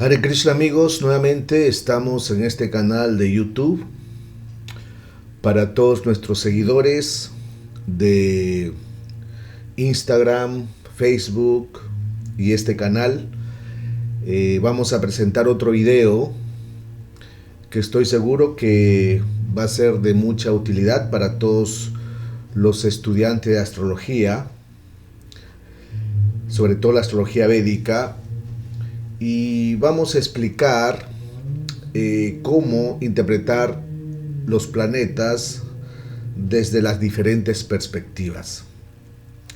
Hare Krishna amigos, nuevamente estamos en este canal de YouTube para todos nuestros seguidores de Instagram, Facebook y este canal. Vamos a presentar otro video que estoy seguro que va a ser de mucha utilidad para todos los estudiantes de astrología, sobre todo la astrología védica, y vamos a explicar cómo interpretar los planetas desde las diferentes perspectivas.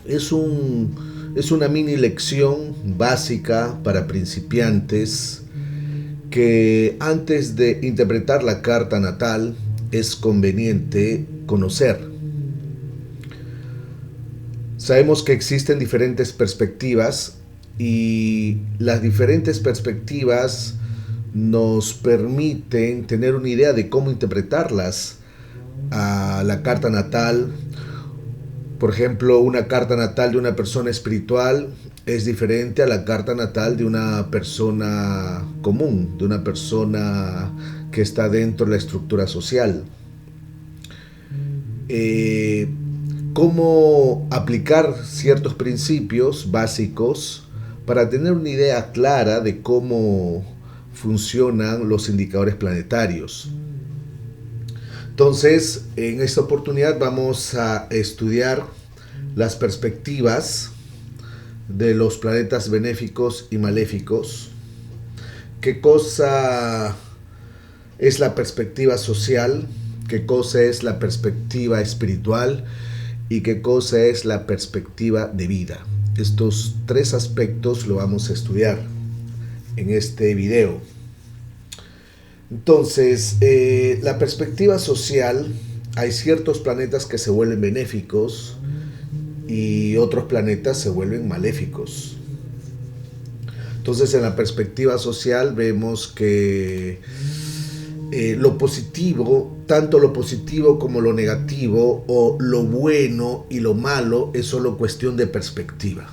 Es una mini lección básica para principiantes que antes de interpretar la carta natal es conveniente conocer. Sabemos que existen diferentes perspectivas y las diferentes perspectivas nos permiten tener una idea de cómo interpretarlas a la carta natal. Por ejemplo, una carta natal de una persona espiritual es diferente a la carta natal de una persona común, de una persona que está dentro de la estructura social. Cómo aplicar ciertos principios básicos para tener una idea clara de cómo funcionan los indicadores planetarios. Entonces, en esta oportunidad vamos a estudiar las perspectivas de los planetas benéficos y maléficos. ¿Qué cosa es la perspectiva social? ¿Qué cosa es la perspectiva espiritual? ¿Y qué cosa es la perspectiva de vida? Estos tres aspectos lo vamos a estudiar en este video. Entonces, la perspectiva social, hay ciertos planetas que se vuelven benéficos y otros planetas se vuelven maléficos. Entonces, en la perspectiva social vemos que lo positivo, tanto lo positivo como lo negativo, o lo bueno y lo malo, es solo cuestión de perspectiva.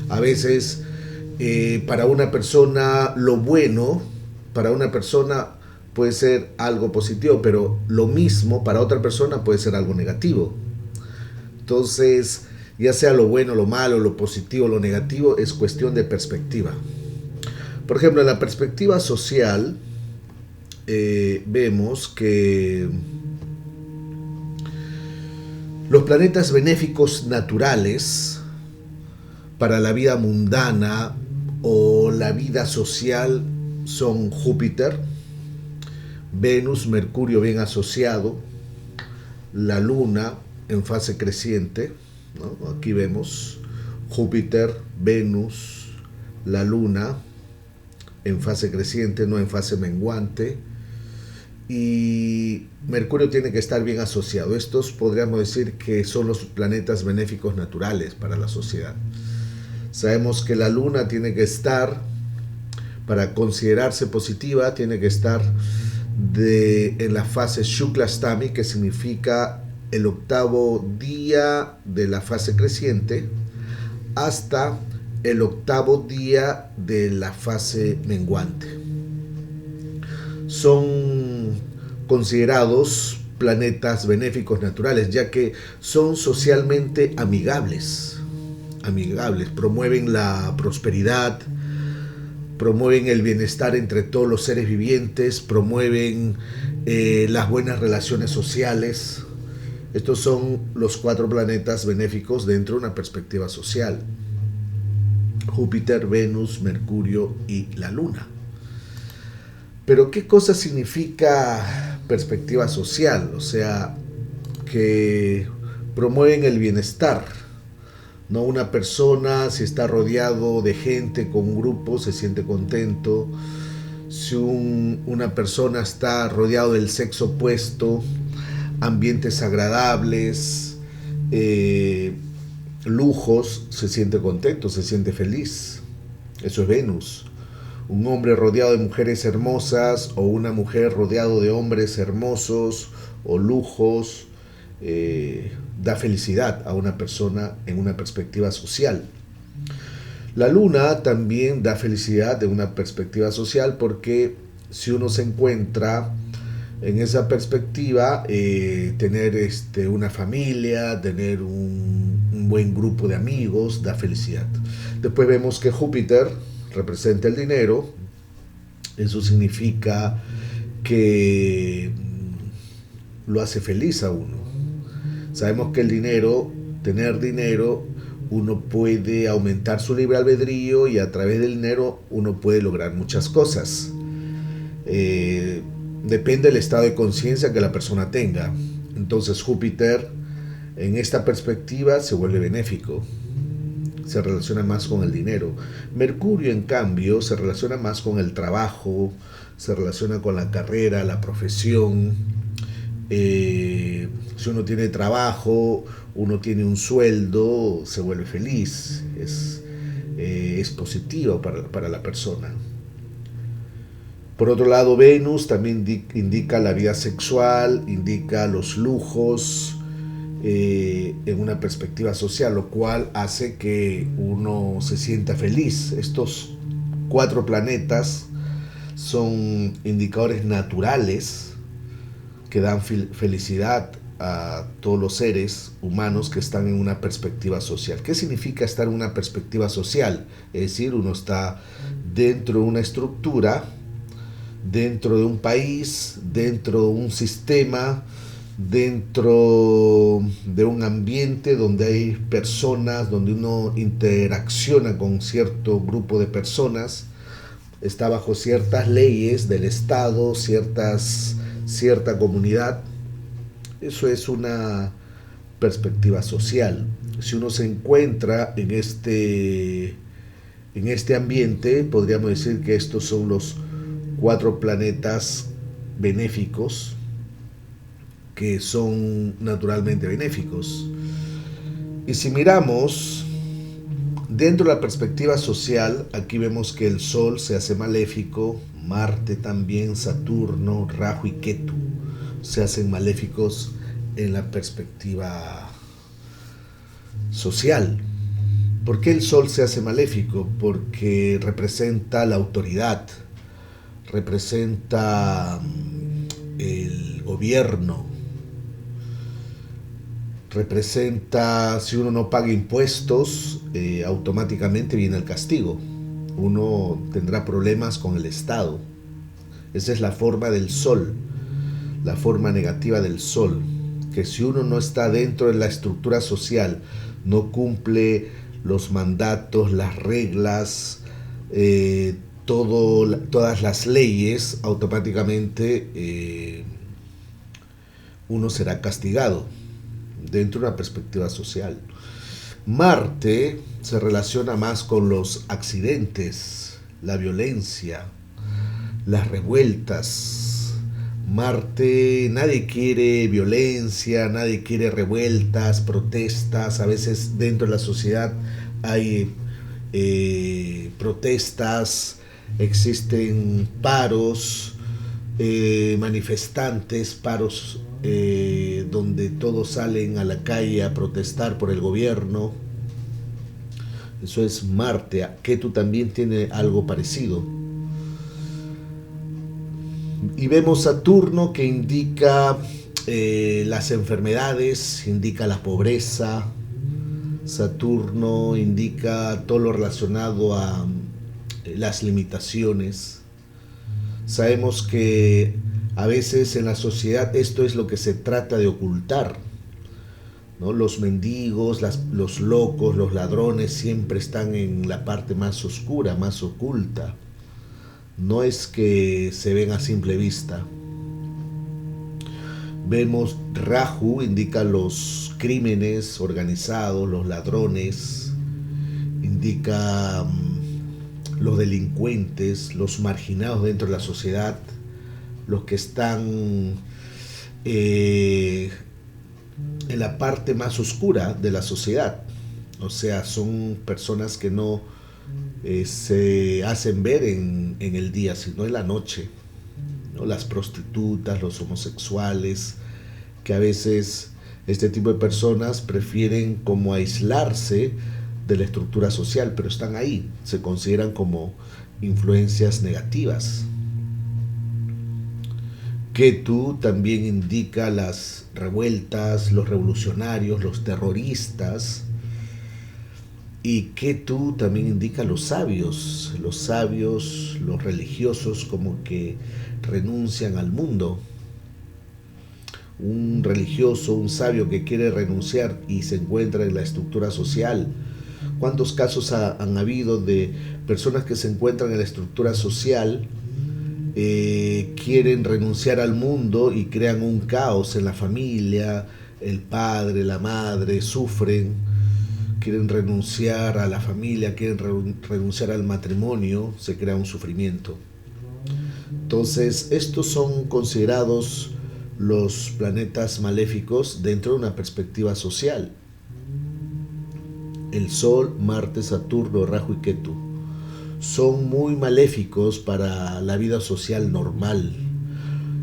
A veces, para una persona lo bueno, para una persona puede ser algo positivo, pero lo mismo para otra persona puede ser algo negativo. Entonces, ya sea lo bueno, lo malo, lo positivo, lo negativo, es cuestión de perspectiva. Por ejemplo, en la perspectiva social, vemos que los planetas benéficos naturales para la vida mundana o la vida social son Júpiter, Venus, Mercurio bien asociado, la Luna en fase creciente, ¿no? Aquí vemos Júpiter, Venus, la Luna en fase creciente, no en fase menguante, y Mercurio tiene que estar bien asociado. Estos podríamos decir que son los planetas benéficos naturales para la sociedad. Sabemos que la Luna tiene que estar, para considerarse positiva, tiene que estar en la fase Shuklastami, que significa el octavo día de la fase creciente, hasta el octavo día de la fase menguante. Son considerados planetas benéficos naturales, ya que son socialmente amigables, promueven la prosperidad, promueven el bienestar entre todos los seres vivientes, promueven las buenas relaciones sociales. Estos son los 4 planetas benéficos dentro de una perspectiva social: Júpiter, Venus, Mercurio y la Luna. Pero ¿qué cosa significa perspectiva social? O sea, que promueven el bienestar, ¿no? Una persona, si está rodeado de gente, con un grupo, se siente contento. Si una persona está rodeado del sexo opuesto, ambientes agradables, lujos, se siente contento, se siente feliz. Eso es Venus. Un hombre rodeado de mujeres hermosas o una mujer rodeado de hombres hermosos o lujos, da felicidad a una persona en una perspectiva social. La luna también da felicidad de una perspectiva social porque si uno se encuentra en esa perspectiva, tener una familia, tener un buen grupo de amigos, da felicidad. Después vemos que Júpiter representa el dinero. Eso significa que lo hace feliz a uno. Sabemos que el dinero, tener dinero, uno puede aumentar su libre albedrío y a través del dinero uno puede lograr muchas cosas. Depende del estado de conciencia que la persona tenga. Entonces Júpiter en esta perspectiva se vuelve benéfico, se relaciona más con el dinero. Mercurio en cambio se relaciona más con el trabajo, se relaciona con la carrera, la profesión. Si uno tiene trabajo, uno tiene un sueldo, se vuelve feliz, es positivo para la persona. Por otro lado, Venus también indica la vida sexual, indica los lujos en una perspectiva social, lo cual hace que uno se sienta feliz. Estos 4 planetas son indicadores naturales que dan felicidad a todos los seres humanos que están en una perspectiva social. ¿Qué significa estar en una perspectiva social? Es decir, uno está dentro de una estructura, dentro de un país, dentro de un sistema, dentro de un ambiente donde hay personas, donde uno interacciona con cierto grupo de personas, está bajo ciertas leyes del Estado, cierta comunidad. Eso es una perspectiva social. Si uno se encuentra en este ambiente, podríamos decir que estos son los 4 planetas benéficos, que son naturalmente benéficos. Y si miramos dentro de la perspectiva social, aquí vemos que el Sol se hace maléfico, Marte también, Saturno, Rahu y Ketu se hacen maléficos en la perspectiva social. ¿Por qué el Sol se hace maléfico? Porque representa la autoridad, representa el gobierno, representa, si uno no paga impuestos, automáticamente viene el castigo. Uno tendrá problemas con el Estado. Esa es la forma del Sol, la forma negativa del Sol, que si uno no está dentro de la estructura social, no cumple los mandatos, las reglas, todas las leyes, automáticamente uno será castigado dentro de una perspectiva social. Marte se relaciona más con los accidentes, la violencia, las revueltas. Marte, nadie quiere violencia, nadie quiere revueltas, protestas. A veces dentro de la sociedad hay protestas, existen paros, manifestantes, paros donde todos salen a la calle a protestar por el gobierno. Eso es Marte. Ketu también tiene algo parecido. Y vemos Saturno, que indica las enfermedades, indica la pobreza. Saturno indica todo lo relacionado a las limitaciones. Sabemos que a veces en la sociedad esto es lo que se trata de ocultar, ¿no? Los mendigos, los locos, los ladrones siempre están en la parte más oscura, más oculta. No es que se ven a simple vista. Vemos Rahu, indica los crímenes organizados, los ladrones, indica los delincuentes, los marginados dentro de la sociedad, los que están en la parte más oscura de la sociedad. O sea, son personas que no se hacen ver en el día, sino en la noche, ¿no? Las prostitutas, los homosexuales, que a veces este tipo de personas prefieren como aislarse de la estructura social, pero están ahí, se consideran como influencias negativas. Ketu también indica las revueltas, los revolucionarios, los terroristas. Y Ketu también indica los sabios, los religiosos, como que renuncian al mundo. Un religioso, un sabio que quiere renunciar y se encuentra en la estructura social. ¿Cuántos casos han habido de personas que se encuentran en la estructura social, quieren renunciar al mundo y crean un caos en la familia, el padre, la madre, sufren, quieren renunciar a la familia, quieren renunciar al matrimonio, se crea un sufrimiento. Entonces, estos son considerados los planetas maléficos dentro de una perspectiva social. El Sol, Marte, Saturno, Rahu y Ketu son muy maléficos para la vida social normal.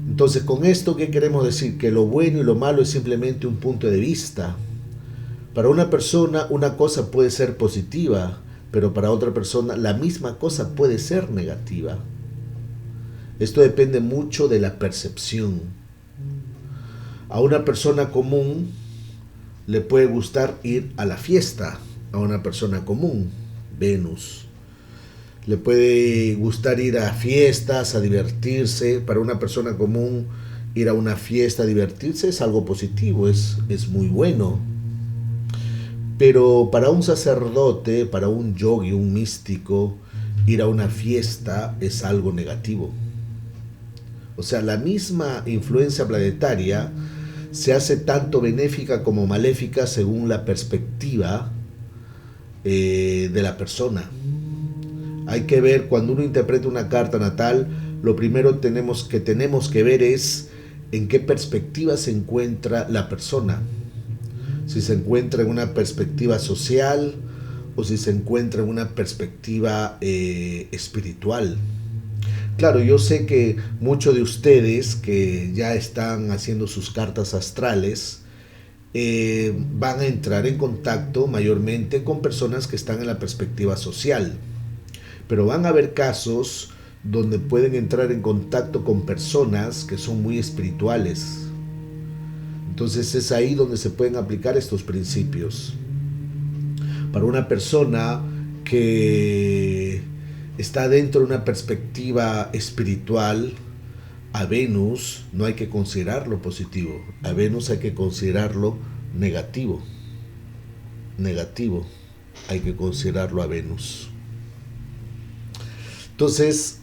Entonces, con esto, ¿qué queremos decir? Que lo bueno y lo malo es simplemente un punto de vista. Para una persona una cosa puede ser positiva, pero para otra persona la misma cosa puede ser negativa. Esto depende mucho de la percepción. A una persona común le puede gustar ir a la fiesta, a una persona común, Venus. Le puede gustar ir a fiestas, a divertirse. Para una persona común, ir a una fiesta, a divertirse es algo positivo, es muy bueno. Pero para un sacerdote, para un yogi, un místico, ir a una fiesta es algo negativo. O sea, la misma influencia planetaria se hace tanto benéfica como maléfica según la perspectiva de la persona. Hay que ver, cuando uno interpreta una carta natal, lo primero tenemos que ver es en qué perspectiva se encuentra la persona. Si se encuentra en una perspectiva social o si se encuentra en una perspectiva espiritual. Claro, yo sé que muchos de ustedes que ya están haciendo sus cartas astrales van a entrar en contacto mayormente con personas que están en la perspectiva social, pero van a haber casos donde pueden entrar en contacto con personas que son muy espirituales. Entonces es ahí donde se pueden aplicar estos principios. Para una persona que está dentro de una perspectiva espiritual, a Venus no hay que considerarlo positivo, a Venus hay que considerarlo negativo. Negativo, hay que considerarlo a Venus. Entonces,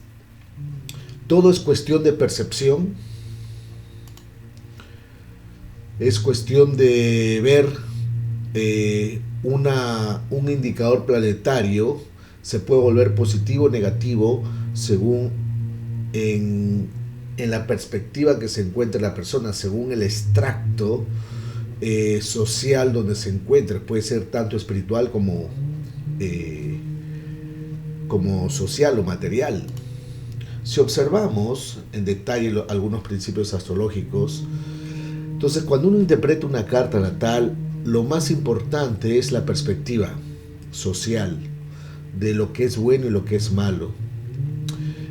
todo es cuestión de percepción, es cuestión de ver un indicador planetario, se puede volver positivo o negativo según en la perspectiva que se encuentre la persona, según el extracto social donde se encuentre. Puede ser tanto espiritual como social o material. Si observamos en detalle algunos principios astrológicos, entonces cuando uno interpreta una carta natal, lo más importante es la perspectiva social de lo que es bueno y lo que es malo.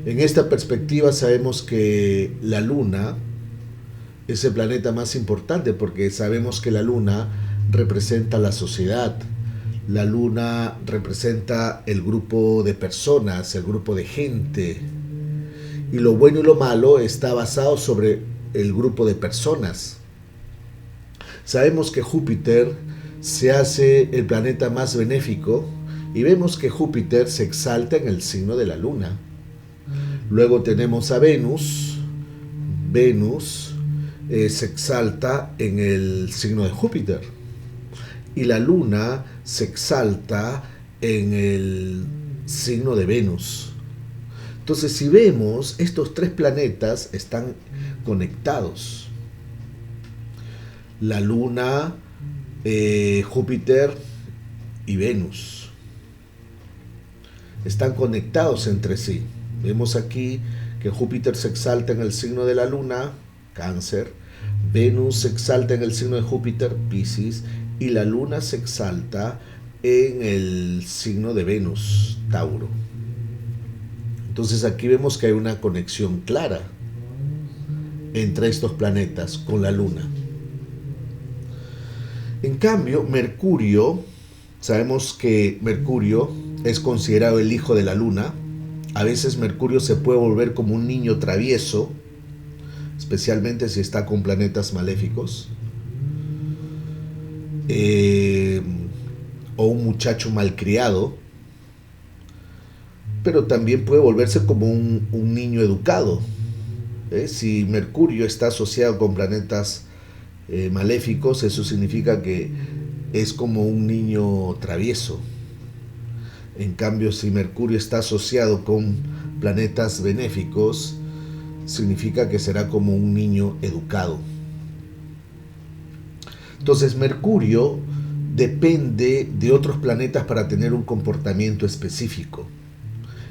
En esta perspectiva sabemos que la Luna es el planeta más importante, porque sabemos que la Luna representa la sociedad, la Luna representa el grupo de personas, el grupo de gente, y lo bueno y lo malo está basado sobre el grupo de personas. Sabemos que Júpiter se hace el planeta más benéfico y vemos que Júpiter se exalta en el signo de la Luna. Luego tenemos a Venus. Venus se exalta en el signo de Júpiter. Y la Luna se exalta en el signo de Venus. Entonces, si vemos, estos tres planetas están conectados. La Luna, Júpiter y Venus están conectados entre sí. Vemos aquí que Júpiter se exalta en el signo de la Luna, Cáncer, Venus se exalta en el signo de Júpiter, Piscis, y la Luna se exalta en el signo de Venus, Tauro. Entonces aquí vemos que hay una conexión clara entre estos planetas con la Luna. En cambio, Mercurio, sabemos que Mercurio es considerado el hijo de la Luna. A veces Mercurio se puede volver como un niño travieso, especialmente si está con planetas maléficos, o un muchacho malcriado, pero también puede volverse como un niño educado. Si Mercurio está asociado con planetas maléficos, eso significa que es como un niño travieso. En cambio, si Mercurio está asociado con planetas benéficos, significa que será como un niño educado. Entonces, Mercurio depende de otros planetas para tener un comportamiento específico.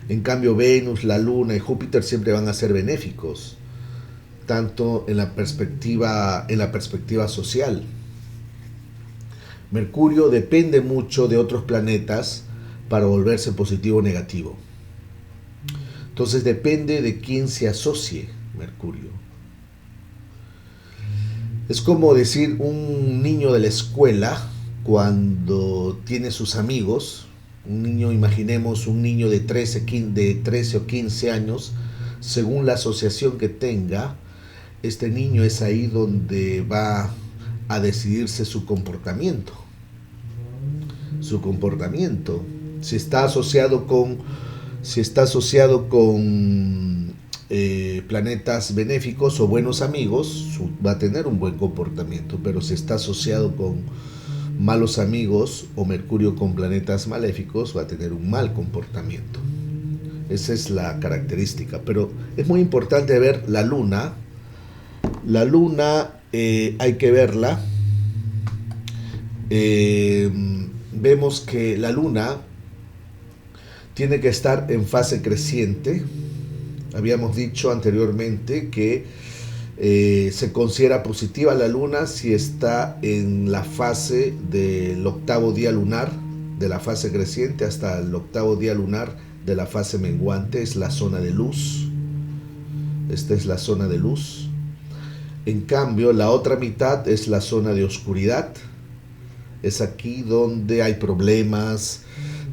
En cambio, Venus, la Luna y Júpiter siempre van a ser benéficos, tanto en la perspectiva social. Mercurio depende mucho de otros planetas para volverse positivo o negativo. Entonces depende de quién se asocie Mercurio. Es como decir un niño de la escuela cuando tiene sus amigos, un niño, imaginemos un niño de 13 o 15 años, según la asociación que tenga, este niño es ahí donde va a decidirse su comportamiento. Si está asociado con planetas benéficos o buenos amigos, va a tener un buen comportamiento, pero si está asociado con malos amigos o Mercurio con planetas maléficos, va a tener un mal comportamiento. Esa es la característica, pero es muy importante ver la Luna. La Luna hay que verla. Vemos que la Luna tiene que estar en fase creciente. Habíamos dicho anteriormente que se considera positiva la Luna si está en la fase del octavo día lunar, de la fase creciente hasta el octavo día lunar de la fase menguante. Es la zona de luz. Esta es la zona de luz. En cambio, la otra mitad es la zona de oscuridad. Es aquí donde hay problemas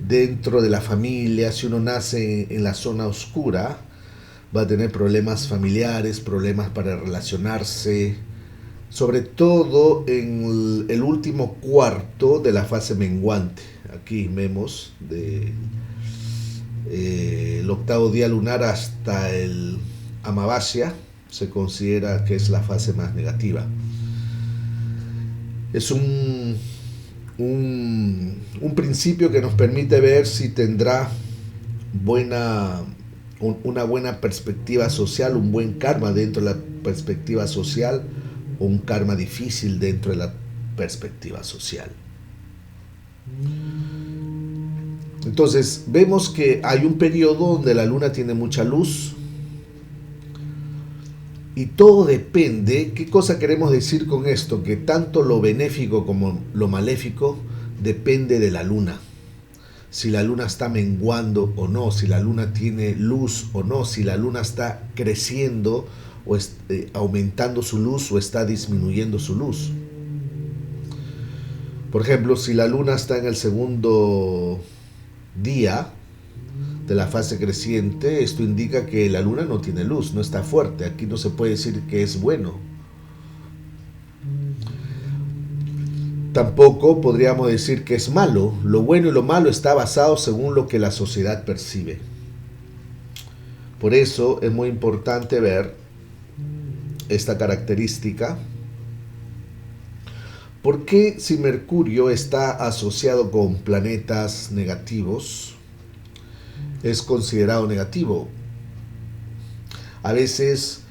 dentro de la familia. Si uno nace en la zona oscura, va a tener problemas familiares, problemas para relacionarse, sobre todo en el último cuarto de la fase menguante. Aquí vemos el octavo día lunar hasta el Amavasya, se considera que es la fase más negativa. Es un principio que nos permite ver si tendrá una buena perspectiva social, un buen karma dentro de la perspectiva social, o un karma difícil dentro de la perspectiva social. Entonces vemos que hay un periodo donde la Luna tiene mucha luz, y todo depende. ¿Qué cosa queremos decir con esto? Que tanto lo benéfico como lo maléfico depende de la Luna. Si la Luna está menguando o no, si la Luna tiene luz o no, si la Luna está creciendo o aumentando su luz o está disminuyendo su luz. Por ejemplo, si la Luna está en el segundo día de la fase creciente, esto indica que la Luna no tiene luz, no está fuerte. Aquí no se puede decir que es bueno. Tampoco podríamos decir que es malo. Lo bueno y lo malo está basado según lo que la sociedad percibe. Por eso es muy importante ver esta característica. ¿Por qué si Mercurio está asociado con planetas negativos es considerado negativo? A veces,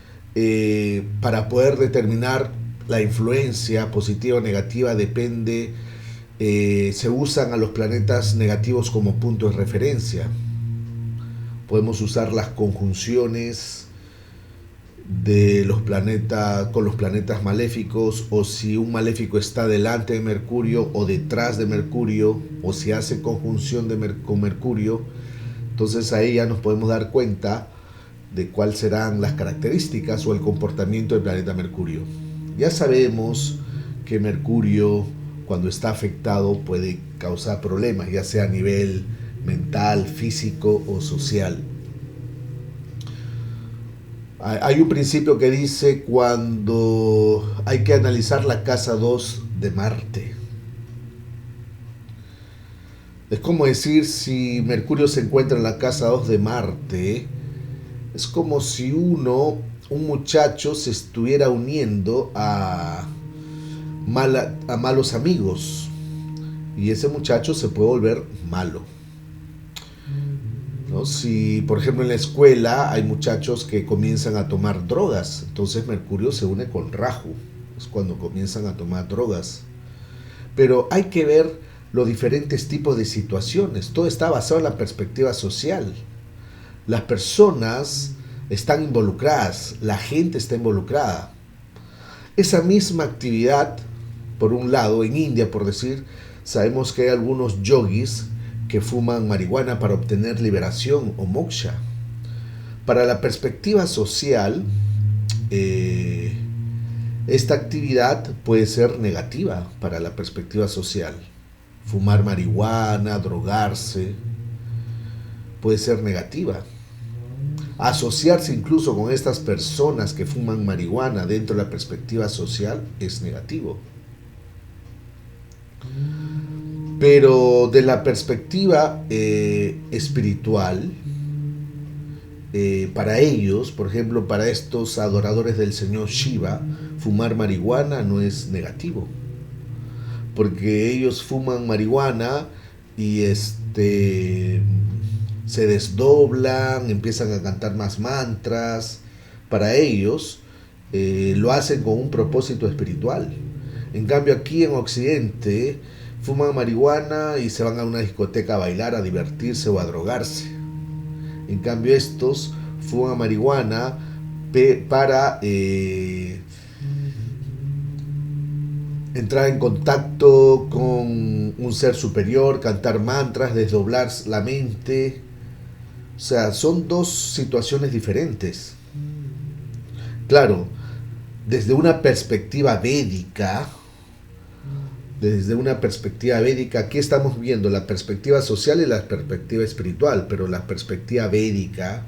para poder determinar la influencia positiva o negativa, depende, se usan a los planetas negativos como punto de referencia. Podemos usar las conjunciones de los planetas con los planetas maléficos, o si un maléfico está delante de Mercurio o detrás de Mercurio, o si hace conjunción con Mercurio. Entonces ahí ya nos podemos dar cuenta de cuáles serán las características o el comportamiento del planeta Mercurio. Ya sabemos que Mercurio, cuando está afectado, puede causar problemas, ya sea a nivel mental, físico o social. Hay un principio que dice cuando hay que analizar la casa 2 de Marte. Es como decir, si Mercurio se encuentra en la casa 2 de Marte, es como si un muchacho se estuviera uniendo a malos amigos, y ese muchacho se puede volver malo, ¿no? Si, por ejemplo, en la escuela hay muchachos que comienzan a tomar drogas, entonces Mercurio se une con Rahu, es cuando comienzan a tomar drogas. Pero hay que ver los diferentes tipos de situaciones. Todo está basado en la perspectiva social. Las personas están involucradas, la gente está involucrada. Esa misma actividad, por un lado, en India, por decir, sabemos que hay algunos yogis que fuman marihuana para obtener liberación o moksha. Para la perspectiva social, esta actividad puede ser negativa para la perspectiva social. Fumar marihuana, drogarse, puede ser negativa. Asociarse incluso con estas personas que fuman marihuana dentro de la perspectiva social es negativo. Pero de la perspectiva espiritual, para ellos, por ejemplo, para estos adoradores del señor Shiva, fumar marihuana no es negativo, porque ellos fuman marihuana y se desdoblan, empiezan a cantar más mantras. Para ellos lo hacen con un propósito espiritual. En cambio, aquí en Occidente fuman marihuana y se van a una discoteca a bailar, a divertirse o a drogarse. En cambio, estos fuman marihuana para entrar en contacto con un ser superior, cantar mantras, desdoblar la mente. O sea, son dos situaciones diferentes. Claro, desde una perspectiva védica, aquí estamos viendo la perspectiva social y la perspectiva espiritual, pero la perspectiva védica,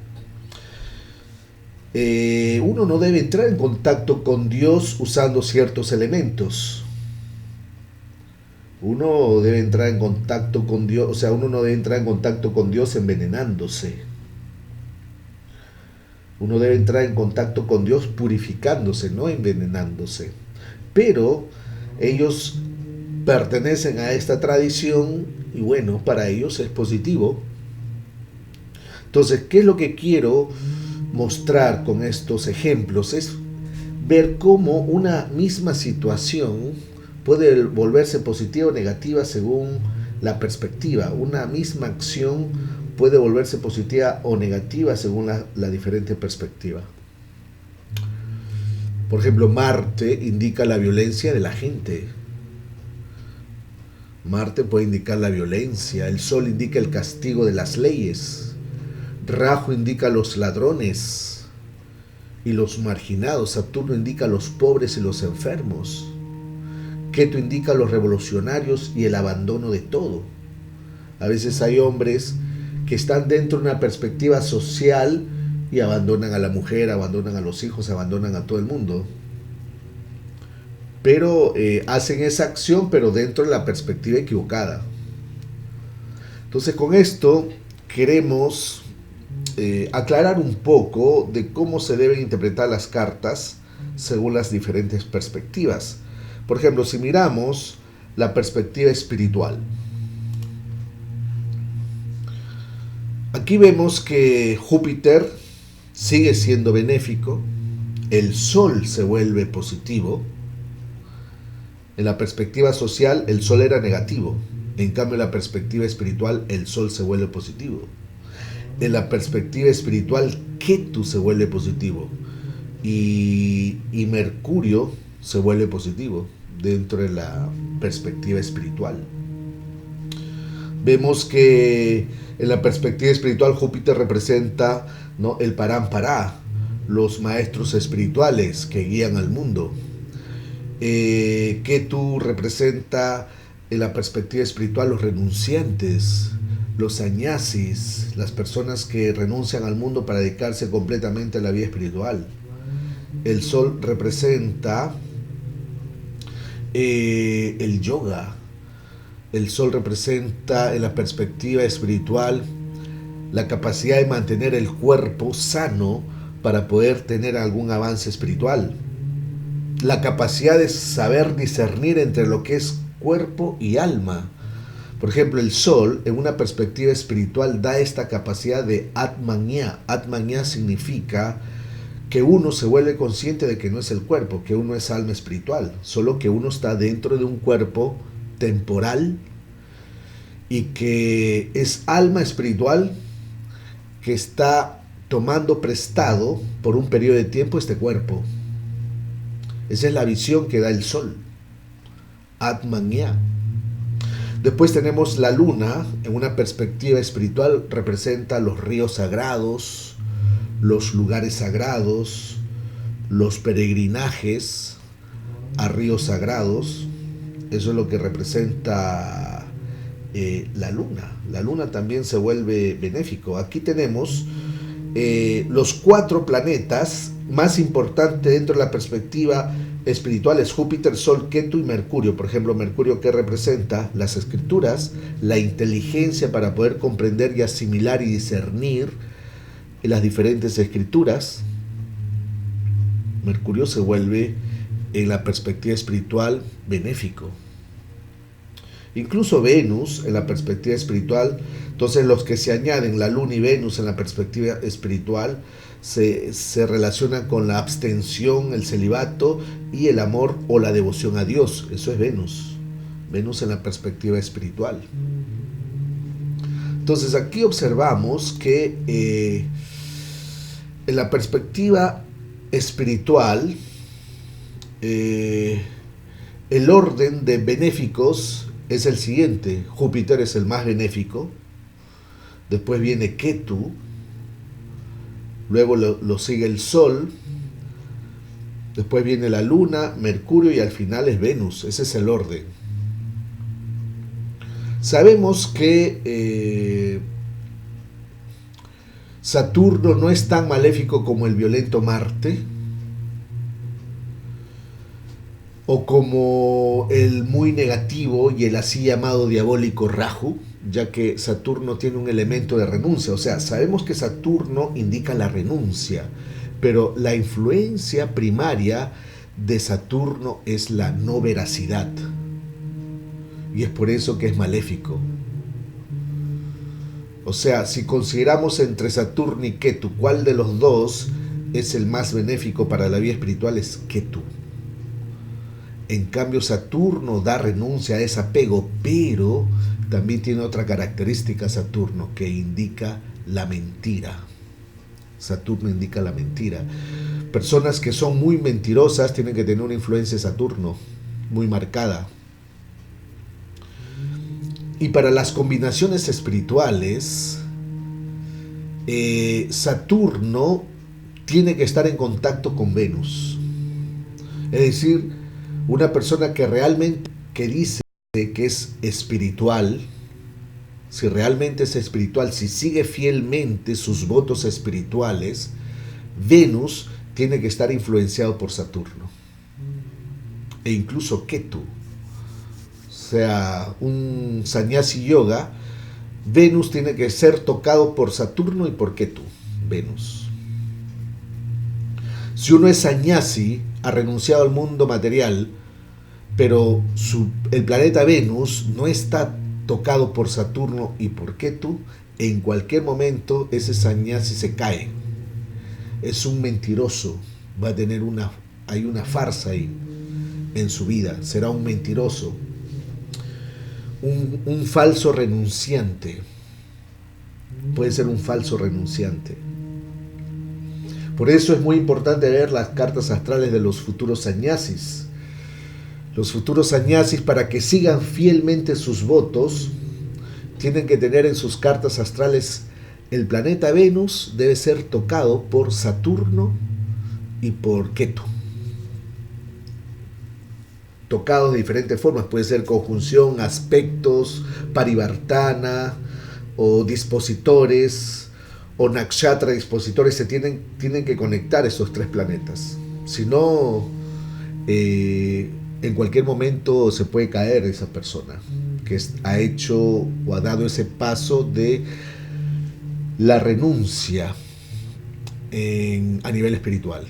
uno no debe entrar en contacto con Dios usando ciertos elementos. Uno debe entrar en contacto con Dios, o sea, uno no debe entrar en contacto con Dios envenenándose. Uno debe entrar en contacto con Dios purificándose, no envenenándose. Pero ellos pertenecen a esta tradición y bueno, para ellos es positivo. Entonces, ¿qué es lo que quiero mostrar con estos ejemplos? Es ver cómo una misma situación puede volverse positiva o negativa según la perspectiva. Una misma acción puede volverse positiva o negativa según la diferente perspectiva. Por ejemplo, Marte indica la violencia de la gente. Marte puede indicar la violencia. El Sol indica el castigo de las leyes. Rahu indica los ladrones y los marginados. Saturno indica los pobres y los enfermos. Ketu indica los revolucionarios y el abandono de todo. A veces hay hombres que están dentro de una perspectiva social y abandonan a la mujer, abandonan a los hijos, abandonan a todo el mundo. Pero hacen esa acción, pero dentro de la perspectiva equivocada. Entonces, con esto queremos aclarar un poco de cómo se deben interpretar las cartas según las diferentes perspectivas. Por ejemplo, si miramos la perspectiva espiritual, aquí vemos que Júpiter sigue siendo benéfico, el Sol se vuelve positivo. En la perspectiva social, el Sol era negativo. En cambio, en la perspectiva espiritual, el Sol se vuelve positivo. En la perspectiva espiritual, Ketu se vuelve positivo. y Mercurio se vuelve positivo dentro de la perspectiva espiritual. Vemos que en la perspectiva espiritual Júpiter representa, ¿no?, el Parámpará, los maestros espirituales que guían al mundo. Ketu representa en la perspectiva espiritual los renunciantes, los sannyasis, las personas que renuncian al mundo para dedicarse completamente a la vida espiritual. El Sol representa el yoga. El Sol representa en la perspectiva espiritual la capacidad de mantener el cuerpo sano para poder tener algún avance espiritual. La capacidad de saber discernir entre lo que es cuerpo y alma. Por ejemplo, el Sol en una perspectiva espiritual da esta capacidad de Atmanya. Atmanya significa que uno se vuelve consciente de que no es el cuerpo, que uno es alma espiritual, solo que uno está dentro de un cuerpo temporal y que es alma espiritual que está tomando prestado por un periodo de tiempo este cuerpo. Esa es la visión que da el Sol, Atmanya. Después tenemos la Luna, en una perspectiva espiritual representa los ríos sagrados, los lugares sagrados, los peregrinajes a ríos sagrados. Eso es lo que representa la Luna. La Luna también se vuelve benéfico. Aquí tenemos los 4 planetas más importantes dentro de la perspectiva espiritual es Júpiter, Sol, Ketu y Mercurio. Por ejemplo, Mercurio, que representa las escrituras, la inteligencia para poder comprender y asimilar y discernir las diferentes escrituras. Mercurio se vuelve en la perspectiva espiritual benéfico. Incluso Venus en la perspectiva espiritual, entonces los que se añaden la Luna y Venus en la perspectiva espiritual se relacionan con la abstención, el celibato y el amor o la devoción a Dios. Eso es Venus. Venus en la perspectiva espiritual. Entonces aquí observamos que en la perspectiva espiritual el orden de benéficos es el siguiente. Júpiter es el más benéfico, después viene Ketu, luego lo sigue el Sol, después viene la Luna, Mercurio y al final es Venus. Ese es el orden. Sabemos que Saturno no es tan maléfico como el violento Marte o como el muy negativo y el así llamado diabólico Rahu, ya que Saturno tiene un elemento de renuncia. O sea, sabemos que Saturno indica la renuncia, pero la influencia primaria de Saturno es la no veracidad, y es por eso que es maléfico. O sea, si consideramos entre Saturno y Ketu cuál de los dos es el más benéfico para la vida espiritual, es Ketu. En cambio, Saturno da renuncia a ese apego, pero también tiene otra característica Saturno, que indica la mentira. Saturno indica la mentira. Personas que son muy mentirosas tienen que tener una influencia de Saturno muy marcada. Y para las combinaciones espirituales, Saturno tiene que estar en contacto con Venus. Es decir, una persona que realmente dice que es espiritual, si realmente es espiritual, si sigue fielmente sus votos espirituales, Venus tiene que estar influenciado por Saturno. E incluso Ketu. O sea, un sannyasi yoga, Venus tiene que ser tocado por Saturno y por Ketu, Venus. Si uno es sannyasi, ha renunciado al mundo material, pero el planeta Venus no está tocado por Saturno y por Ketu, en cualquier momento ese sannyasi se cae. Es un mentiroso, va a tener hay una farsa ahí en su vida, será un mentiroso. Un falso renunciante. Puede ser un falso renunciante. Por eso es muy importante ver las cartas astrales de los futuros sannyasis. Los futuros sannyasis, para que sigan fielmente sus votos, tienen que tener en sus cartas astrales el planeta Venus debe ser tocado por Saturno y por Ketu. Tocados de diferentes formas, puede ser conjunción, aspectos, parivartana o dispositores o nakshatra dispositores. Tienen que conectar esos tres planetas. Si no, en cualquier momento se puede caer esa persona que ha hecho o ha dado ese paso de la renuncia a nivel espiritual.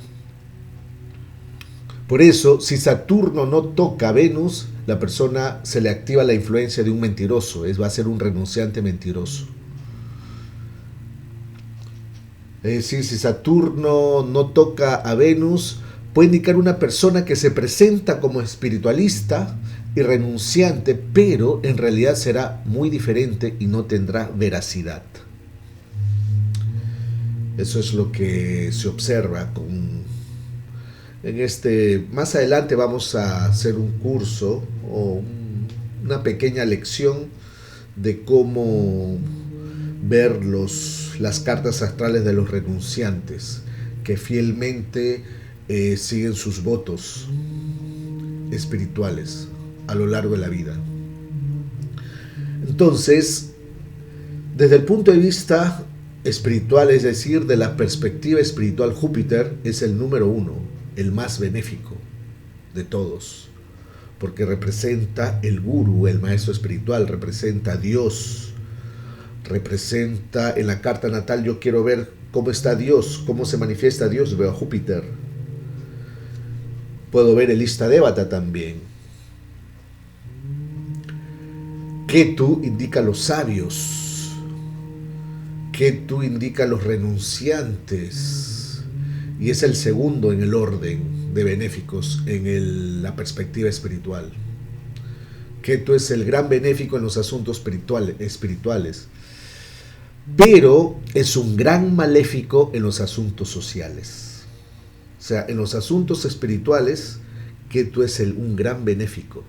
Por eso, si Saturno no toca a Venus, la persona se le activa la influencia de un mentiroso, va a ser un renunciante mentiroso. Es decir, si Saturno no toca a Venus, puede indicar una persona que se presenta como espiritualista y renunciante, pero en realidad será muy diferente y no tendrá veracidad. Eso es lo que se observa más adelante vamos a hacer un curso o una pequeña lección de cómo ver las cartas astrales de los renunciantes que fielmente siguen sus votos espirituales a lo largo de la vida. Entonces, desde el punto de vista espiritual, es decir, de la perspectiva espiritual, Júpiter es el número 1, el más benéfico de todos, porque representa el gurú, el maestro espiritual, representa a Dios, representa en la carta natal. Yo quiero ver cómo está Dios, cómo se manifiesta Dios, veo a Júpiter. Puedo ver el Istadevata también. Ketu indica a los sabios, Ketu indica a los renunciantes, y es el segundo en el orden de benéficos en la perspectiva espiritual. Ketu es el gran benéfico en los asuntos espirituales, pero es un gran maléfico en los asuntos sociales. O sea, en los asuntos espirituales, Ketu es un gran benéfico,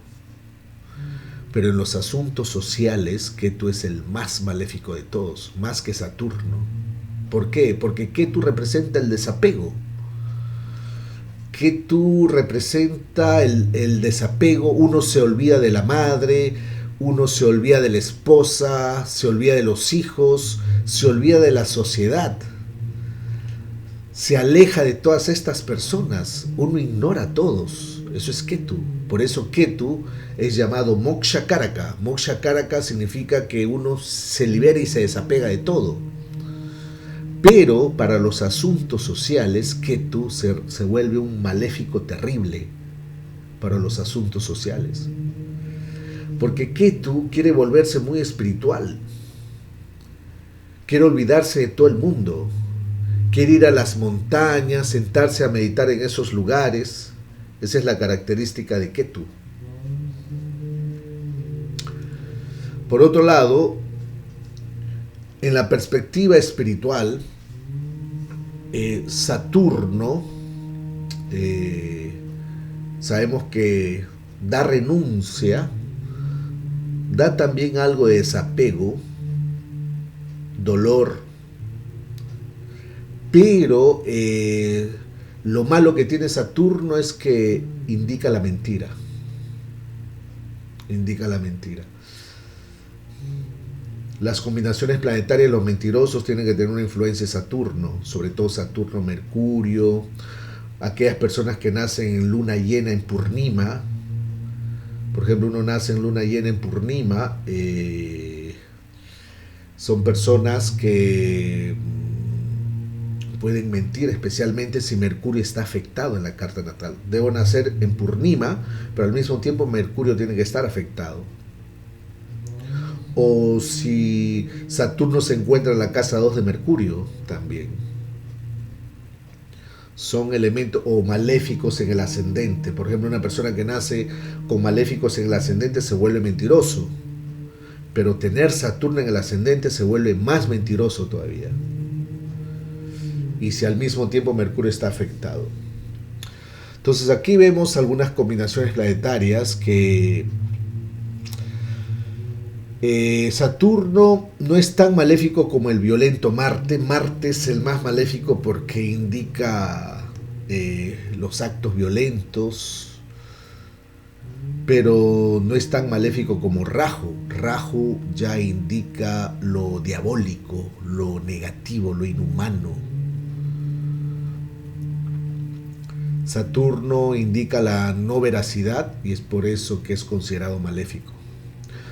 pero en los asuntos sociales, Ketu es el más maléfico de todos, más que Saturno. ¿Por qué? Porque Ketu representa el desapego. Ketu representa el desapego. Uno se olvida de la madre, uno se olvida de la esposa, se olvida de los hijos, se olvida de la sociedad. Se aleja de todas estas personas. Uno ignora a todos. Eso es Ketu. Por eso Ketu es llamado Moksha Karaka. Moksha Karaka significa que uno se libera y se desapega de todo. Pero para los asuntos sociales, Ketu se vuelve un maléfico terrible para los asuntos sociales. Porque Ketu quiere volverse muy espiritual. Quiere olvidarse de todo el mundo. Quiere ir a las montañas, sentarse a meditar en esos lugares. Esa es la característica de Ketu. Por otro lado, en la perspectiva espiritual, Saturno, sabemos que da renuncia, da también algo de desapego, dolor, pero lo malo que tiene Saturno es que indica la mentira. Indica la mentira. Las combinaciones planetarias, los mentirosos tienen que tener una influencia de Saturno, sobre todo Saturno-Mercurio, aquellas personas que nacen en luna llena en Purnima. Por ejemplo, uno nace en luna llena en Purnima, son personas que pueden mentir, especialmente si Mercurio está afectado en la carta natal. Debo nacer en Purnima, pero al mismo tiempo Mercurio tiene que estar afectado. O si Saturno se encuentra en la casa 2 de Mercurio, también. Son elementos o maléficos en el ascendente. Por ejemplo, una persona que nace con maléficos en el ascendente se vuelve mentiroso. Pero tener Saturno en el ascendente se vuelve más mentiroso todavía. y si al mismo tiempo Mercurio está afectado. Entonces aquí vemos algunas combinaciones planetarias que Saturno no es tan maléfico como el violento Marte. Marte es el más maléfico porque indica los actos violentos, pero no es tan maléfico como Rahu. Rahu ya indica lo diabólico, lo negativo, lo inhumano. Saturno indica la no veracidad y es por eso que es considerado maléfico.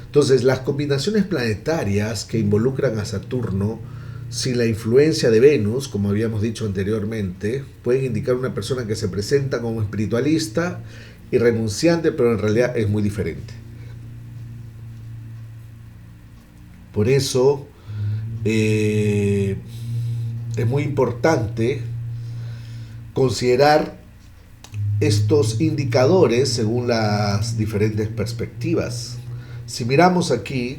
Entonces, las combinaciones planetarias que involucran a Saturno sin la influencia de Venus, como habíamos dicho anteriormente, pueden indicar una persona que se presenta como espiritualista y renunciante, pero en realidad es muy diferente. Por eso es muy importante considerar estos indicadores según las diferentes perspectivas. Si miramos aquí,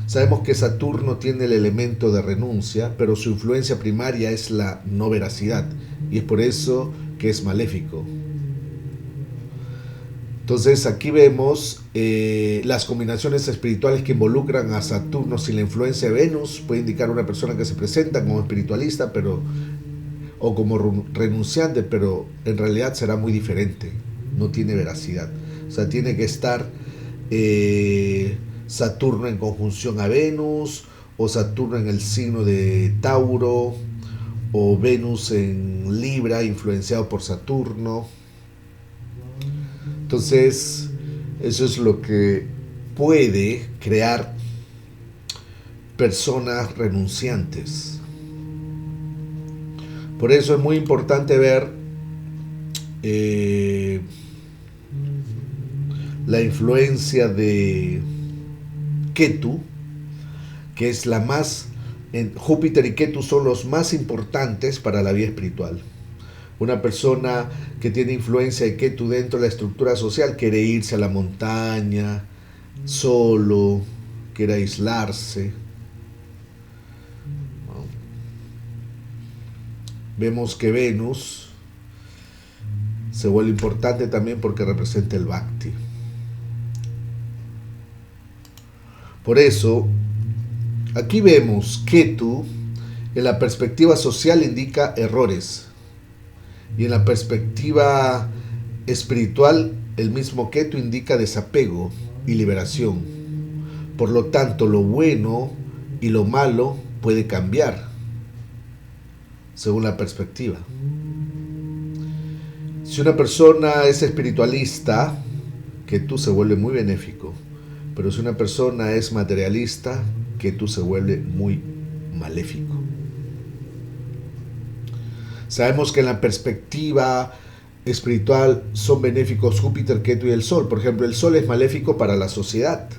sabemos que Saturno tiene el elemento de renuncia, pero su influencia primaria es la no veracidad, y es por eso que es maléfico. Entonces aquí vemos las combinaciones espirituales que involucran a Saturno sin la influencia de Venus. Puede indicar a una persona que se presenta como espiritualista o como renunciante, pero en realidad será muy diferente, no tiene veracidad. O sea, tiene que estar Saturno en conjunción a Venus, o Saturno en el signo de Tauro, o Venus en Libra influenciado por Saturno. Entonces, eso es lo que puede crear personas renunciantes. Por eso es muy importante ver la influencia de Ketu, que es la más... Júpiter y Ketu son los más importantes para la vida espiritual. Una persona que tiene influencia de Ketu dentro de la estructura social quiere irse a la montaña, solo, quiere aislarse. Vemos que Venus se vuelve importante también porque representa el Bhakti. Por eso, aquí vemos Ketu en la perspectiva social indica errores. Y en la perspectiva espiritual, el mismo Ketu indica desapego y liberación. Por lo tanto, lo bueno y lo malo puede cambiar según la perspectiva. Si una persona es espiritualista, Ketu se vuelve muy benéfico. Pero si una persona es materialista, Ketu se vuelve muy maléfico. Sabemos que en la perspectiva espiritual son benéficos Júpiter, Ketu y el Sol. Por ejemplo, el Sol es maléfico para la sociedad,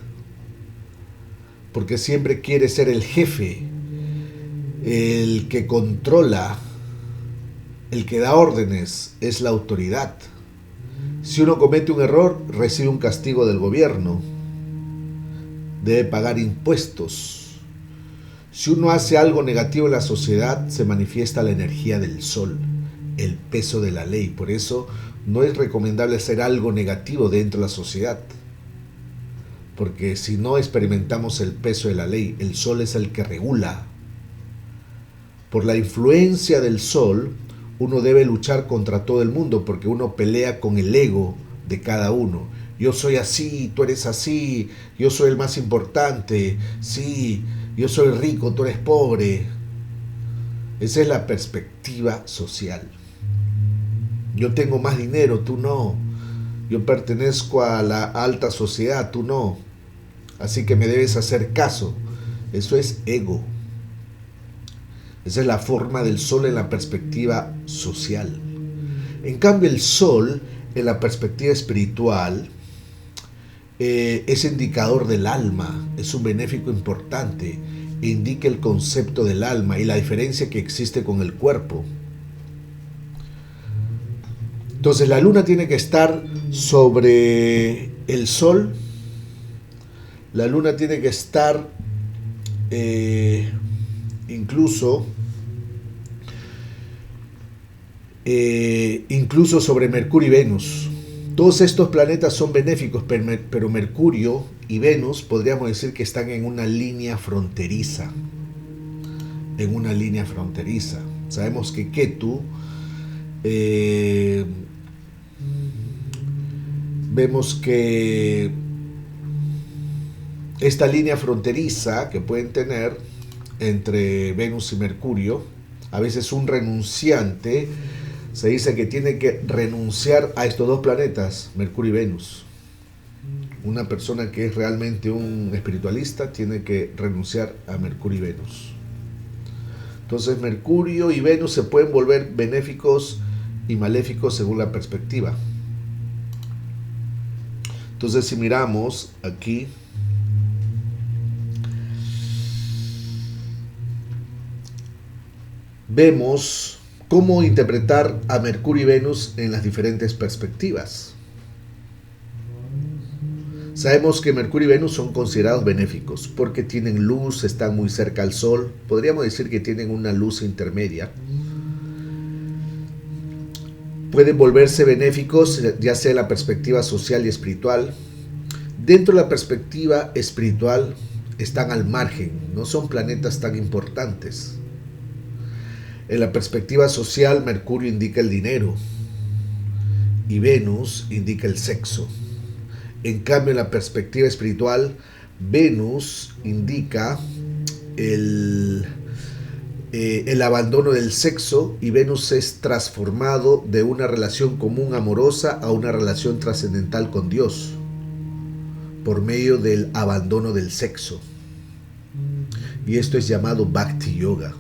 porque siempre quiere ser el jefe, el que controla, el que da órdenes, es la autoridad. Si uno comete un error, recibe un castigo del gobierno, debe pagar impuestos. Si uno hace algo negativo en la sociedad, se manifiesta la energía del sol, el peso de la ley. Por eso no es recomendable hacer algo negativo dentro de la sociedad, porque si no experimentamos el peso de la ley, el sol es el que regula. Por la influencia del sol, uno debe luchar contra todo el mundo, porque uno pelea con el ego de cada uno. Yo soy así, tú eres así, yo soy el más importante, sí, yo soy rico, tú eres pobre. Esa es la perspectiva social. Yo tengo más dinero, tú no. Yo pertenezco a la alta sociedad, tú no. Así que me debes hacer caso. Eso es ego. Esa es la forma del sol en la perspectiva social. En cambio, el sol en la perspectiva espiritual es indicador del alma, es un benéfico importante, indica el concepto del alma y la diferencia que existe con el cuerpo. Entonces la luna tiene que estar sobre el sol, la luna tiene que estar incluso incluso sobre Mercurio y Venus. Todos estos planetas son benéficos, pero Mercurio y Venus podríamos decir que están en una línea fronteriza. En una línea fronteriza. Sabemos que Ketu, vemos que esta línea fronteriza que pueden tener entre Venus y Mercurio, a veces un renunciante se dice que tiene que renunciar a estos dos planetas, Mercurio y Venus. Una persona que es realmente un espiritualista tiene que renunciar a Mercurio y Venus. Entonces Mercurio y Venus se pueden volver benéficos y maléficos según la perspectiva. Entonces si miramos aquí, vemos cómo interpretar a Mercurio y Venus en las diferentes perspectivas. Sabemos que Mercurio y Venus son considerados benéficos porque tienen luz, están muy cerca al Sol. Podríamos decir que tienen una luz intermedia. Pueden volverse benéficos ya sea en la perspectiva social y espiritual. Dentro de la perspectiva espiritual están al margen, no son planetas tan importantes. En la perspectiva social, Mercurio indica el dinero y Venus indica el sexo. En cambio, en la perspectiva espiritual, Venus indica el abandono del sexo y Venus es transformado de una relación común amorosa a una relación trascendental con Dios por medio del abandono del sexo. Y esto es llamado Bhakti Yoga.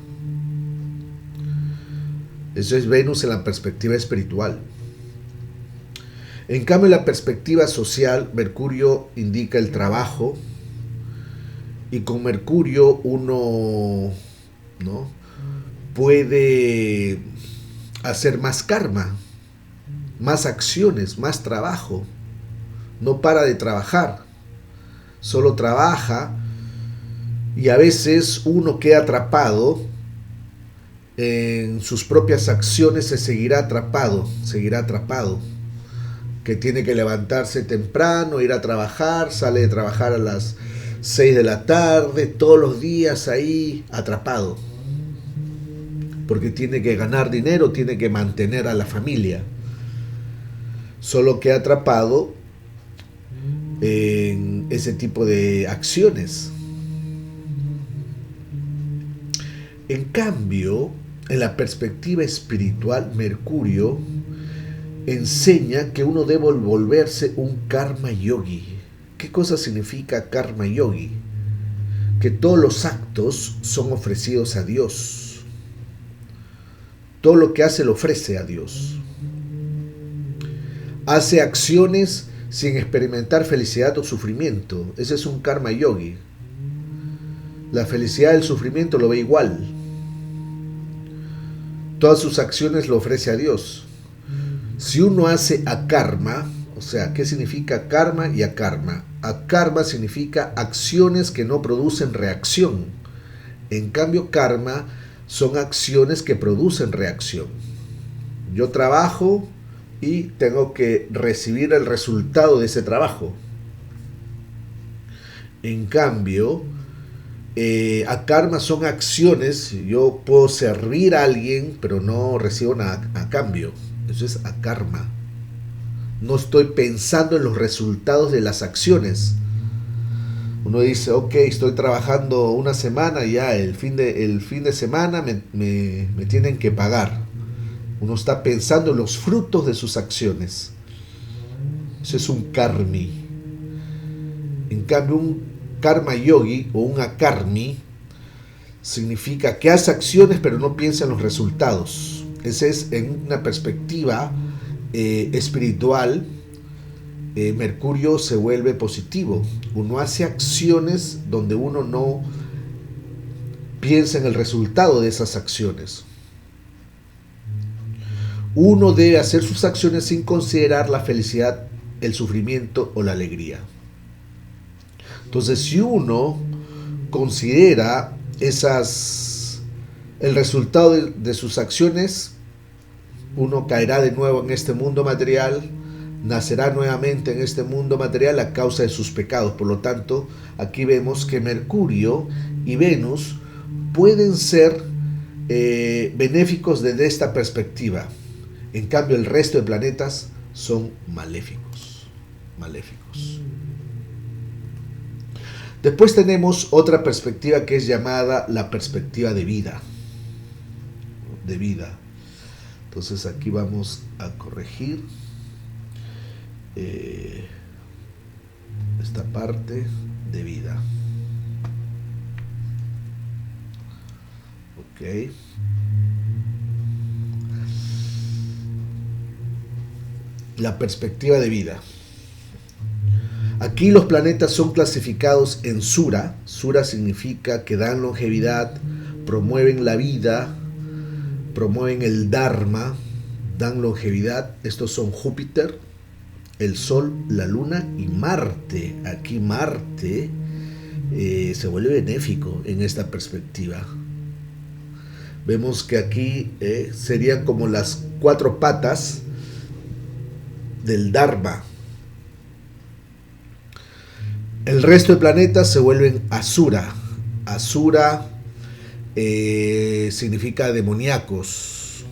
Eso es Venus en la perspectiva espiritual. En cambio, en la perspectiva social, Mercurio indica el trabajo y con Mercurio uno, ¿no?, puede hacer más karma, más acciones, más trabajo. No para de trabajar, solo trabaja y a veces uno queda atrapado en sus propias acciones, se seguirá atrapado, que tiene que levantarse temprano, ir a trabajar, sale de trabajar a las 6 de la tarde, todos los días ahí atrapado, porque tiene que ganar dinero, tiene que mantener a la familia, solo queda atrapado en ese tipo de acciones. En cambio, en la perspectiva espiritual, Mercurio enseña que uno debe volverse un karma yogi. ¿Qué cosa significa karma yogi? Que todos los actos son ofrecidos a Dios. Todo lo que hace lo ofrece a Dios. Hace acciones sin experimentar felicidad o sufrimiento. Ese es un karma yogi. La felicidad y el sufrimiento lo ve igual. Todas sus acciones lo ofrece a Dios. Si uno hace akarma, o sea, ¿qué significa karma y akarma? Akarma significa acciones que no producen reacción. En cambio, karma son acciones que producen reacción. Yo trabajo y tengo que recibir el resultado de ese trabajo. En cambio, akarma son acciones. Yo puedo servir a alguien, pero no recibo nada a cambio. Eso es akarma. No estoy pensando en los resultados de las acciones. Uno dice, ok, estoy trabajando una semana, ya el fin de semana me tienen que pagar. Uno está pensando en los frutos de sus acciones. Eso es un karmi. En cambio, un karma yogi o un akarmi significa que hace acciones pero no piensa en los resultados. Ese es en una perspectiva espiritual. Mercurio se vuelve positivo. Uno hace acciones donde uno no piensa en el resultado de esas acciones. Uno debe hacer sus acciones sin considerar la felicidad, el sufrimiento o la alegría. Entonces, si uno considera el resultado de sus acciones, uno caerá de nuevo en este mundo material, nacerá nuevamente en este mundo material a causa de sus pecados. Por lo tanto, aquí vemos que Mercurio y Venus pueden ser benéficos desde esta perspectiva. En cambio, el resto de planetas son maléficos. Después tenemos otra perspectiva que es llamada la perspectiva de vida. Entonces aquí vamos a corregir esta parte de vida. Ok. La perspectiva de vida. Aquí los planetas son clasificados en Sura. Sura significa que dan longevidad, promueven la vida, promueven el Dharma, dan longevidad. Estos son Júpiter, el Sol, la Luna y Marte. Aquí Marte se vuelve benéfico en esta perspectiva. Vemos que aquí serían como las 4 patas del Dharma. El resto de planetas se vuelven Asura. Asura significa demoníacos,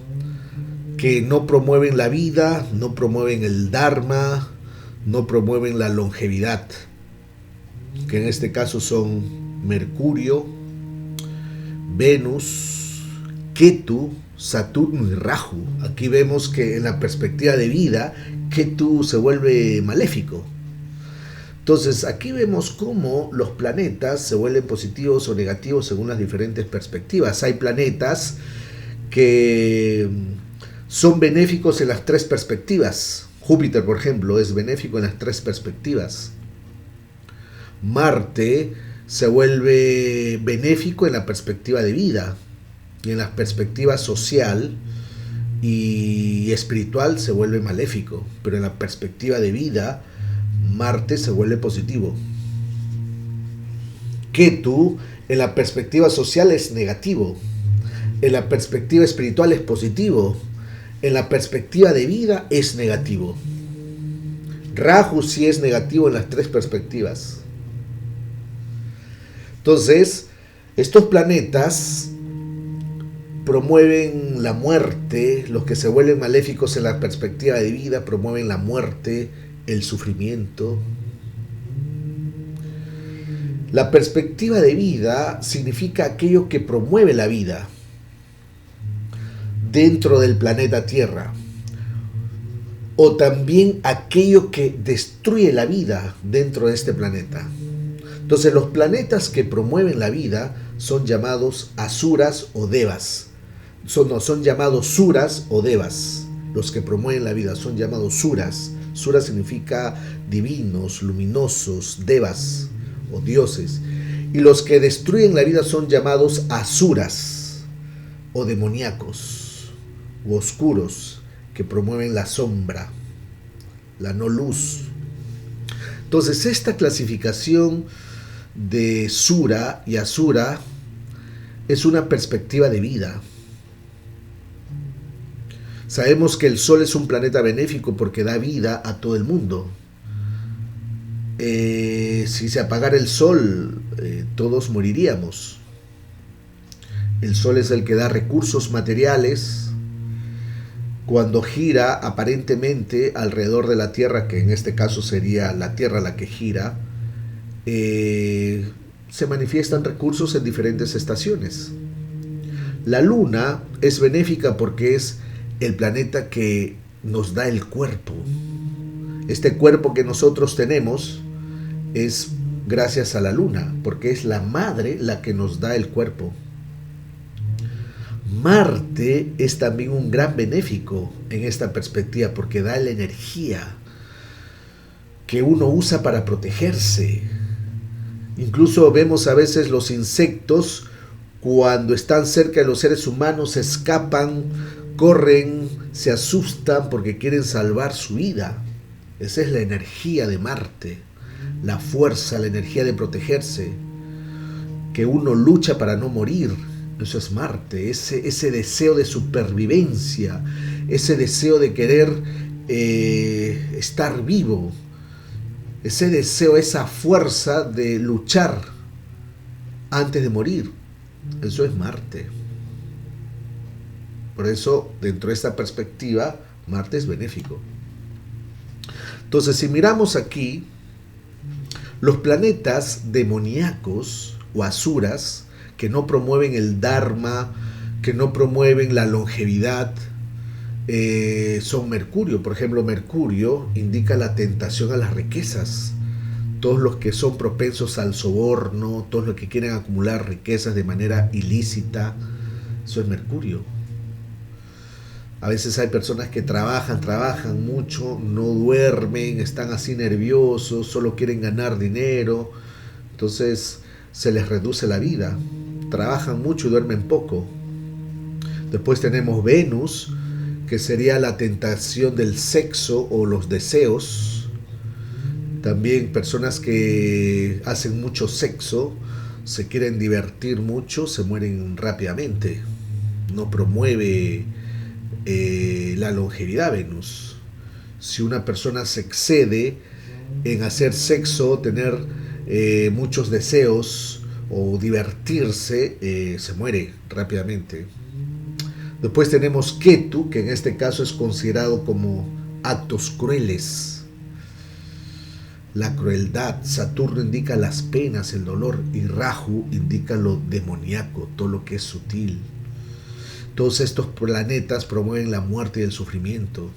que no promueven la vida, no promueven el Dharma, no promueven la longevidad, que en este caso son Mercurio, Venus, Ketu, Saturno y Rahu. Aquí vemos que en la perspectiva de vida, Ketu se vuelve maléfico. Entonces aquí vemos cómo los planetas se vuelven positivos o negativos según las diferentes perspectivas. Hay planetas que son benéficos en las 3 perspectivas. Júpiter, por ejemplo, es benéfico en las 3 perspectivas. Marte se vuelve benéfico en la perspectiva de vida, y en la perspectiva social y espiritual se vuelve maléfico, pero en la perspectiva de vida Marte se vuelve positivo. Ketu en la perspectiva social es negativo, en la perspectiva espiritual es positivo, en la perspectiva de vida es negativo. Rahu sí es negativo en las 3 perspectivas. Entonces, estos planetas promueven la muerte. Los que se vuelven maléficos en la perspectiva de vida promueven la muerte, el sufrimiento. La perspectiva de vida significa aquello que promueve la vida dentro del planeta Tierra, o también aquello que destruye la vida dentro de este planeta. Entonces los planetas que promueven la vida son llamados asuras o devas. Son llamados suras o devas. Los que promueven la vida son llamados suras. Sura significa divinos, luminosos, devas o dioses. Y los que destruyen la vida son llamados asuras o demoníacos u oscuros, que promueven la sombra, la no luz. Entonces esta clasificación de Sura y Asura es una perspectiva de vida. Sabemos que el Sol es un planeta benéfico porque da vida a todo el mundo. Si se apagara el Sol, todos moriríamos. El Sol es el que da recursos materiales. Cuando gira aparentemente alrededor de la Tierra, que en este caso sería la Tierra la que gira, se manifiestan recursos en diferentes estaciones. La Luna es benéfica porque es el planeta que nos da el cuerpo. Este cuerpo que nosotros tenemos es gracias a la Luna, porque es la madre la que nos da el cuerpo. Marte es también un gran benéfico en esta perspectiva porque da la energía que uno usa para protegerse. Incluso vemos a veces los insectos cuando están cerca de los seres humanos escapan, corren, se asustan porque quieren salvar su vida. Esa es la energía de Marte, la fuerza, la energía de protegerse, que uno lucha para no morir. Eso es Marte, ese deseo de supervivencia, ese deseo de querer estar vivo, ese deseo, esa fuerza de luchar antes de morir. Eso es Marte. Por eso, dentro de esta perspectiva, Marte es benéfico. Entonces, si miramos aquí, los planetas demoníacos o asuras, que no promueven el Dharma, que no promueven la longevidad, son Mercurio. Por ejemplo, Mercurio indica la tentación a las riquezas. Todos los que son propensos al soborno, todos los que quieren acumular riquezas de manera ilícita, eso es Mercurio. A veces hay personas que trabajan mucho, no duermen, están así nerviosos, solo quieren ganar dinero, entonces se les reduce la vida. Trabajan mucho y duermen poco. Después tenemos Venus, que sería la tentación del sexo o los deseos. También personas que hacen mucho sexo, se quieren divertir mucho, se mueren rápidamente. No promueve la longevidad Venus. Si una persona se excede en hacer sexo, tener muchos deseos o divertirse, se muere rápidamente. Después tenemos Ketu, que en este caso es considerado como actos crueles, la crueldad. Saturno indica las penas, el dolor, y Rahu indica lo demoníaco, todo lo que es sutil. Todos estos planetas promueven la muerte y el sufrimiento.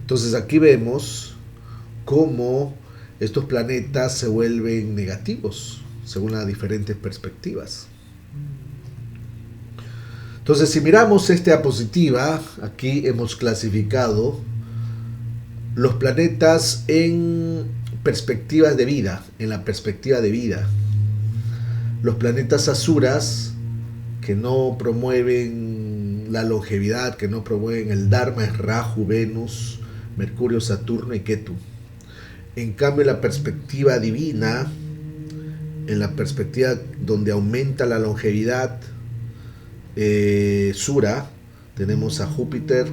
Entonces aquí vemos cómo estos planetas se vuelven negativos según las diferentes perspectivas. Entonces, si miramos esta diapositiva, aquí hemos clasificado los planetas en perspectivas de vida, en la perspectiva de vida. Los planetas asuras, que no promueven la longevidad, que no promueven el Dharma, es Rahu, Venus, Mercurio, Saturno y Ketu. En cambio, la perspectiva divina, en la perspectiva donde aumenta la longevidad, Sura, tenemos a Júpiter,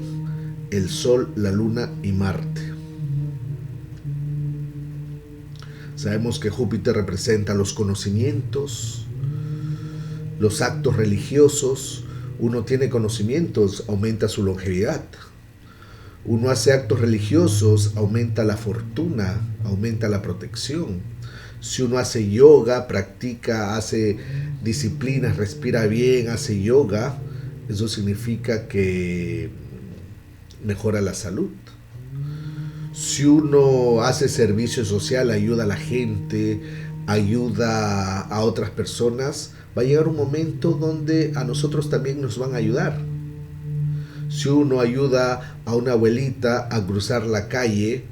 el Sol, la Luna y Marte. Sabemos que Júpiter representa los conocimientos, los actos religiosos. Uno tiene conocimientos, aumenta su longevidad. Uno hace actos religiosos, aumenta la fortuna, aumenta la protección. Si uno hace yoga, practica, hace disciplinas, respira bien, hace yoga, eso significa que mejora la salud. Si uno hace servicio social, ayuda a la gente, ayuda a otras personas, va a llegar un momento donde a nosotros también nos van a ayudar. Si uno ayuda a una abuelita a cruzar la calle,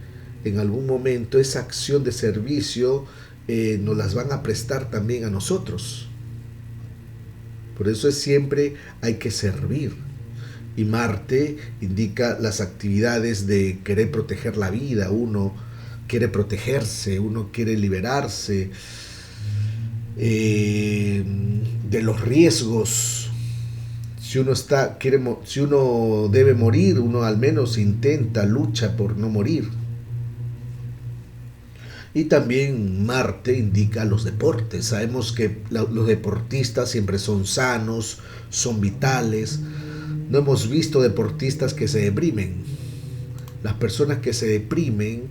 en algún momento esa acción de servicio nos las van a prestar también a nosotros. Por eso siempre hay que servir. Y Marte indica las actividades de querer proteger la vida. Uno quiere protegerse, uno quiere liberarse de los riesgos. Si uno debe morir, uno al menos intenta, lucha por no morir. Y también Marte indica los deportes. Sabemos que los deportistas siempre son sanos, son vitales. No hemos visto deportistas que se deprimen. Las personas que se deprimen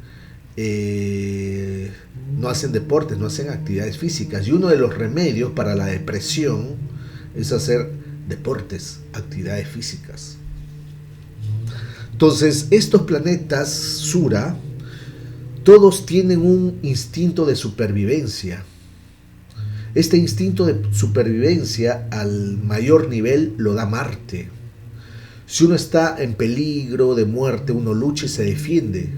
no hacen deportes, no hacen actividades físicas. Y uno de los remedios para la depresión es hacer deportes, actividades físicas. Entonces, estos planetas Sura, todos tienen un instinto de supervivencia. Este instinto de supervivencia al mayor nivel lo da Marte. Si uno está en peligro de muerte, uno lucha y se defiende.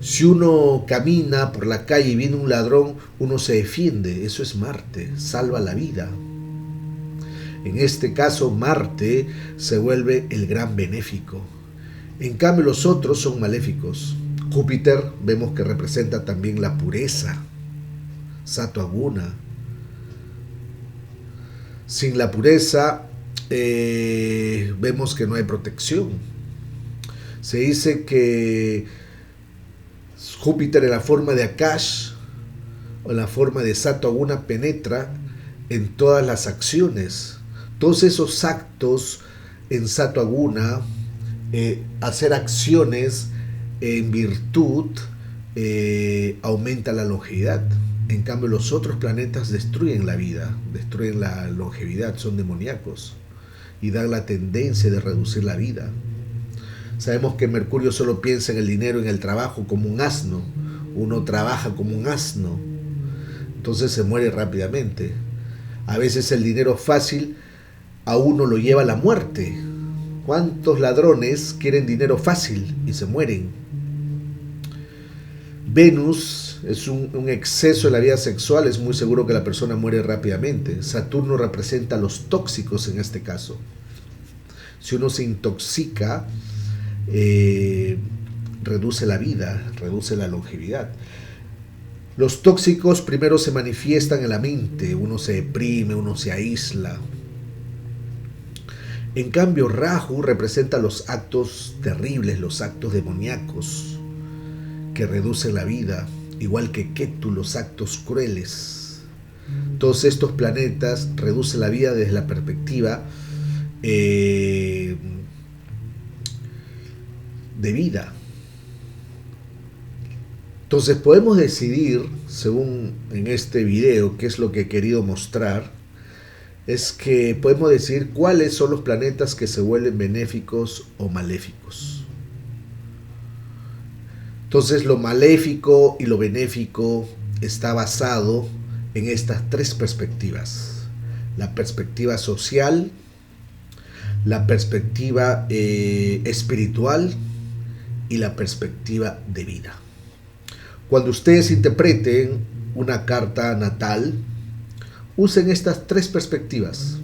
Si uno camina por la calle y viene un ladrón, uno se defiende. Eso es Marte, salva la vida. En este caso, Marte se vuelve el gran benéfico. En cambio, los otros son maléficos. Júpiter vemos que representa también la pureza, Sattva Guna. Sin la pureza, vemos que no hay protección. Se dice que Júpiter en la forma de Akash o en la forma de Sato Aguna penetra en todas las acciones. Todos esos actos en Sato Aguna, hacer acciones en virtud, aumenta la longevidad. En cambio, los otros planetas destruyen la vida, destruyen la longevidad, son demoníacos y dan la tendencia de reducir la vida. Sabemos que Mercurio solo piensa en el dinero, en el trabajo, como un asno. Uno trabaja como un asno, entonces se muere rápidamente. A veces el dinero fácil a uno lo lleva a la muerte. ¿Cuántos ladrones quieren dinero fácil y se mueren? Venus es un exceso en la vida sexual, es muy seguro que la persona muere rápidamente. Saturno representa a los tóxicos en este caso. Si uno se intoxica, reduce la vida, reduce la longevidad. Los tóxicos primero se manifiestan en la mente, uno se deprime, uno se aísla. En cambio, Rahu representa los actos terribles, los actos demoníacos que reducen la vida, igual que Ketu, los actos crueles. Todos estos planetas reducen la vida desde la perspectiva de vida. Entonces podemos decidir, según en este video, qué es lo que he querido mostrar, es que podemos decir cuáles son los planetas que se vuelven benéficos o maléficos. Entonces lo maléfico y lo benéfico está basado en estas tres perspectivas: la perspectiva social, la perspectiva espiritual y la perspectiva de vida. Cuando ustedes interpreten una carta natal, usen estas tres perspectivas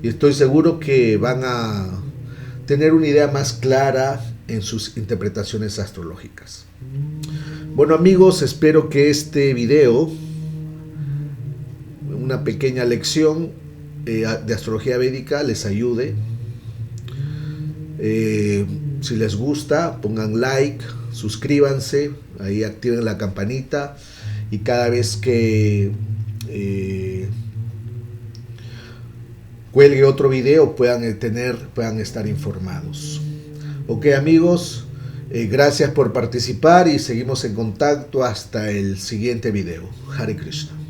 y estoy seguro que van a tener una idea más clara en sus interpretaciones astrológicas. Bueno amigos, espero que este video, una pequeña lección de astrología védica, les ayude. Si les gusta, pongan like, suscríbanse, ahí activen la campanita y cada vez que cuelgue otro video puedan estar informados. Ok amigos, gracias por participar y seguimos en contacto hasta el siguiente video. Hare Krishna.